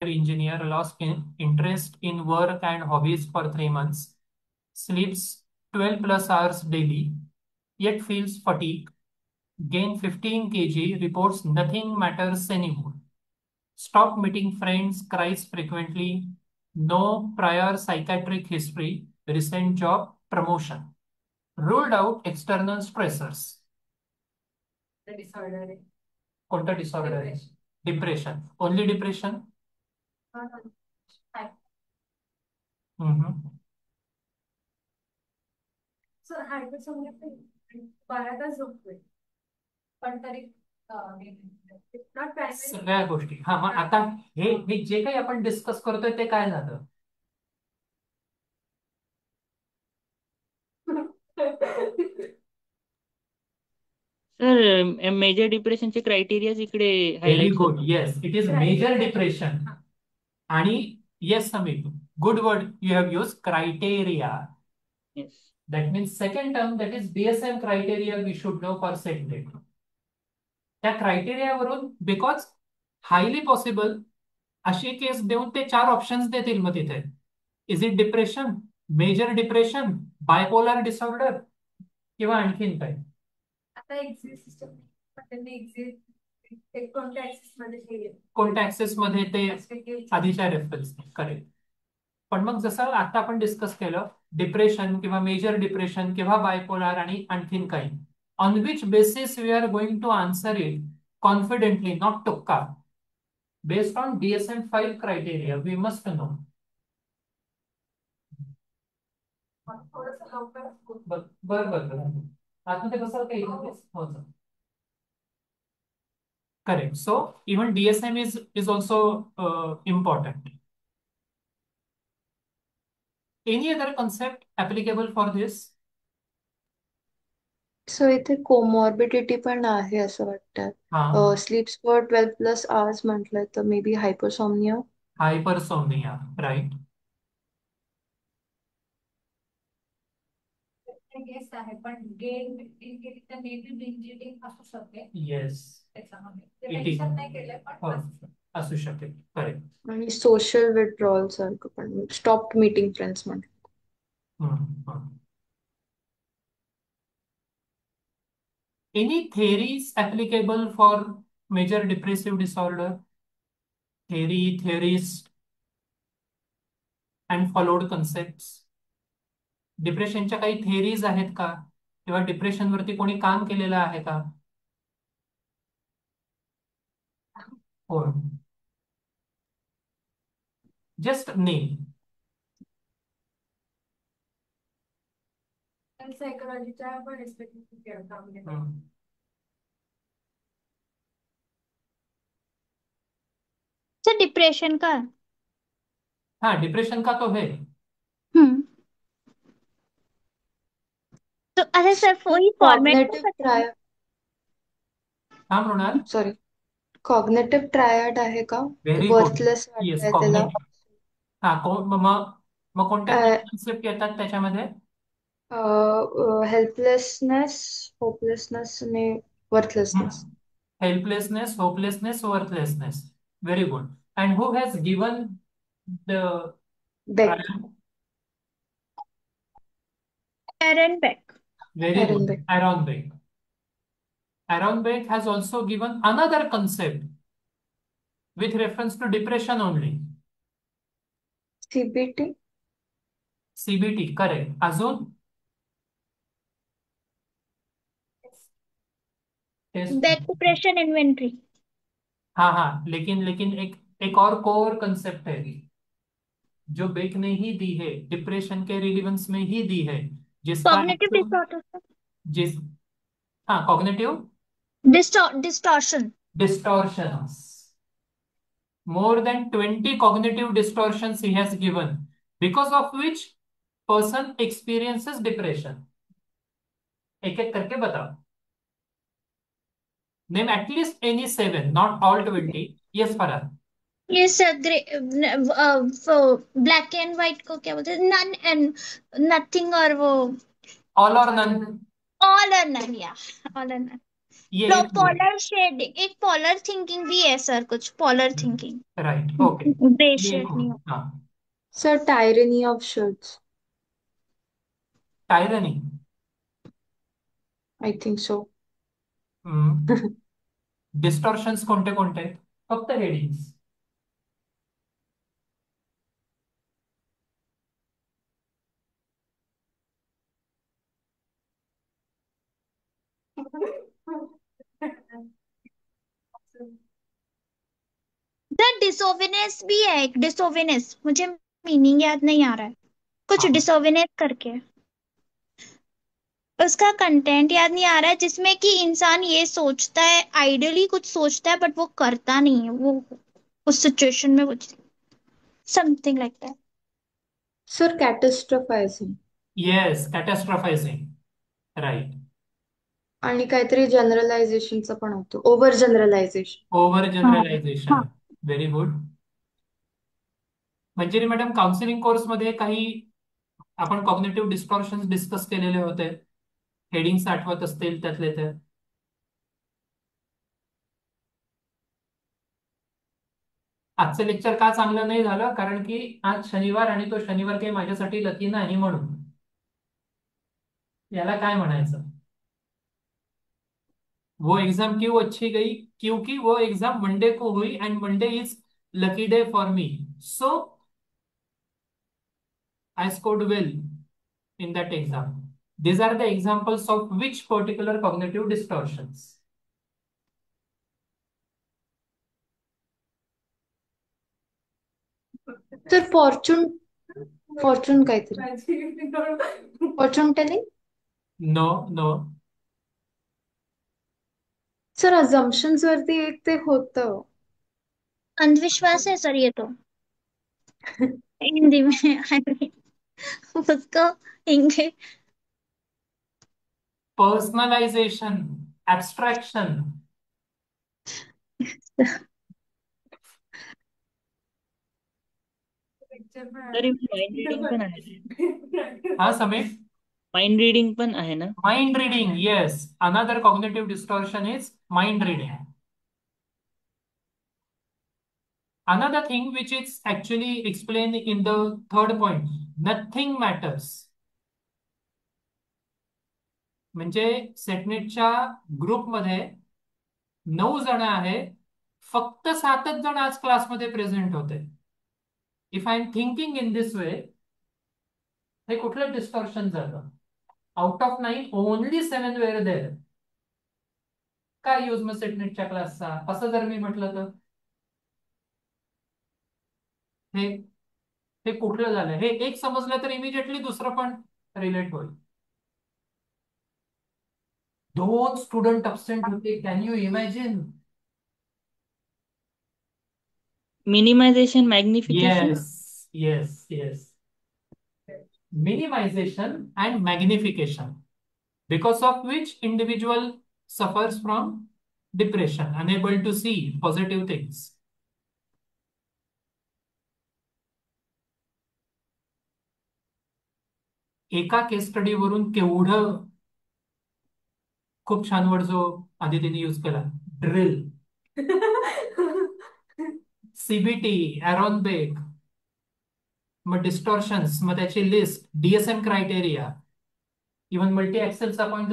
engineer, lost interest in work and hobbies for 3 months, sleeps 12 plus hours daily, yet feels fatigue, gain 15 kg, reports nothing matters anymore. Stop meeting friends, cries frequently, no prior psychiatric history, recent job, promotion. Ruled out external stressors. Disorder आहे. कोणता disorder आहे? Depression. Only depression? So हायपरसोमनिया बऱ्याच झोपतोय पण तरी not primary. सगळ्या गोष्टी. हा, मग आता हे हे जे काही आपण डिस्कस करतोय ते काय झालं? सर मेजर डिप्रेशनचे क्रायटेरिया इकडे very highlight good. Yes, it is major depression. आणि yes Samip, good word you have use, criteria. Yes. That means second term, that is DSM criteria we should know for SET. त्या क्रायटेरियावरून, because highly possible अशी केस देऊन ते 4 options देतील मग तिथे. Is it depression, major depression, bipolar disorder किंवा आणखीन काय? आता एक्झिट सिस्टम पण त्यांनी एक्झिट कोणत्या ऍक्सेस मध्ये केले, कोणत्या ऍक्सेस मध्ये ते आधीच्या रेफरन्स. करेक्ट. पण मग जसं आता आपण डिस्कस केलं, डिप्रेशन किंवा मेजर डिप्रेशन किंवा बायपोलर आणि आणखीन काही, on which basis we are going to answer it confidently, not टुक्का, based on DSM-5 criteria, we must know. बरोबर. आतमध्ये कसं काही होतं. Correct. So even DSM is also important. Any other concept applicable for this? So इथे comorbidity पण आहे असं वाटतं. हा, स्लीप्स फॉर 12+ hours म्हटलं तर मे बी हायपरसॉमनिया. हायपरसोमनिया, राईट. गेस आहे पण गेन केली तर मे बी बिंज ईटिंग असू शकते येस, त्याच्यामध्ये. ते Eating. मेन्शन नाही केलंय हो, पण असू शकेल. करेक्ट. आणि सोशल विथड्रॉल सारखं पण, स्टॉप मीटिंग फ्रेंड्स म्हणतात. Any theories applicable for major depressive disorder? Theories and followed concepts. डिप्रेशनच्या काही थिअरीज आहेत का? किंवा डिप्रेशन वरती कोणी काम केलेलं आहे का? हो, जस्ट नेम. सायकोलॉजीच्या पण एक्सपेक्ट सर डिप्रेशन का? हाँ, डिप्रेशन का तो है. तो अरे सर वही फॉर्मेट कॉग्नेटिव्ह ट्रायड. हाँ मृणाल. सॉरी, कॉग्नेटिव्ह ट्रायड आहे का? Very good. वर्थलेस येस, वाटतंय त्याला. कॉग्नेटिव्ह. हा, मग कोणत्या कन्सेप्ट येतात त्याच्यामध्ये? हेल्पलेसनेस, होपलेसनेस आणि worthlessness. Helplessness, hopelessness, worthlessness. Very good. And who has given the Beck. Aaron Beck. Very Aaron good. Beck. Aaron Beck. Aaron Beck has also given another concept with reference to depression only. CBT. CBT, correct. अजून? Beck depression inventory. हाँ, लेकिन एक और core concept है जो bake ने ही दी है, depression के relevance में ही दी है, जिसका कॉग्निटिव डिसऑर्डर. जिस हाँ, cognitive distortion. distortions. More than 20 cognitive distortions he has given, because of which person experiences depression. एक एक करके बताओ. Name at least any 7, not all 20. Yes, Farah. ये सर ब्लैक एंड व्हाइट को क्या बोलते हैं? नन एंड नथिंग, और वो All or none. All or none. या ऑल और नन. ये लो एक पोलर शेड, एक पोलर थिंकिंग भी है सर, कुछ polar thinking, right, okay, grey ये एक शेड नहीं हो. हाँ. Sir tyranny of shoulds. Tyranny. I think so. Distortions कोणते कोणते आहेत? फक्त हेडिंग्स. सर डिसोविनेस भी है, एक डिसोविनेस, मुझे मीनिंग याद नहीं आ रहा है, कुछ हाँ. डिसोविनेस करके है. उसका कंटेंट याद नहीं आ रहा है, जिसमें कि इंसान ये सोचता है, आइडियली कुछ सोचता है बट वो करता नहीं है, वो उस सिचुएशन में कुछ something like that. Sir catastrophising. Yes, catastrophising. Right. आणि काहीतरी जनरलायझेशनचं पण होतं, ओव्हर जनरलायझेशन. ओव्हर हाँ जनरलायझेशन. हाँ. Very good. Manjiri madam, counselling कोर्समध्ये काही आपण कॉग्निटिव्ह डिस्टॉर्शन्स डिस्कस केलेले होते. हेडिंग्स आठवत असतील त्यातले ते. आजचं लेक्चर का चांगलं नाही झालं? कारण की आज शनिवार आणि तो शनिवार काही माझ्यासाठी लकी नाही म्हणून. याला काय म्हणायचं? वो एग्जाम क्यों अच्छी गई? क्योंकि वो एग्जाम मंडे को हुई end Monday is lucky day for me. So I scored well in that exam. These are the examples of which particular cognitive distortions. Sir fortune काहीतरी, fortune telling. No, no. Sir assumptions वरती एक ते होतं. अंधविश्वास है sir ये तो, हिंदी में. उसको इंग्लिश. Personalization, abstraction. तरी माइंड रिडिंग पण आहे. हाँ समीर. माइंड रिडिंग पण आहे ना. Mind reading, yes. Another cognitive distortion is mind reading. Another thing which is actually explained in the third point, nothing matters. म्हणजे सेटनेटच्या ग्रुपमध्ये 9 जण आहे, फक्त 7च जण आज क्लासमध्ये प्रेझेंट होते. If I am thinking in this way, हे कुठलं डिस्टॉर्शन झालं? Out of 9 only 7 where there. काय यूज मग सेटनेटच्या क्लासचा, असं जर मी म्हटलं तर हे हे कुठलं झालं? हे एक समजलं तर इमिजिएटली दुसरं पण रिलेट होईल. 2 स्टुडंट अब्सेंट होते. Can you imagine? Minimisation, magnification. Yes, yes, yes. Minimization and magnification, because of which individual suffers from depression, unable to see positive things. एका केस स्टडी वरून केवढं खूप छान वर्ड जो आदितीने यूज केला, ड्रिल, सीबीटी, एरॉनबेक, मग डिस्टॉर्शन्स, मग त्याची list, DSM criteria, even multi एक्सेलचा पॉइंट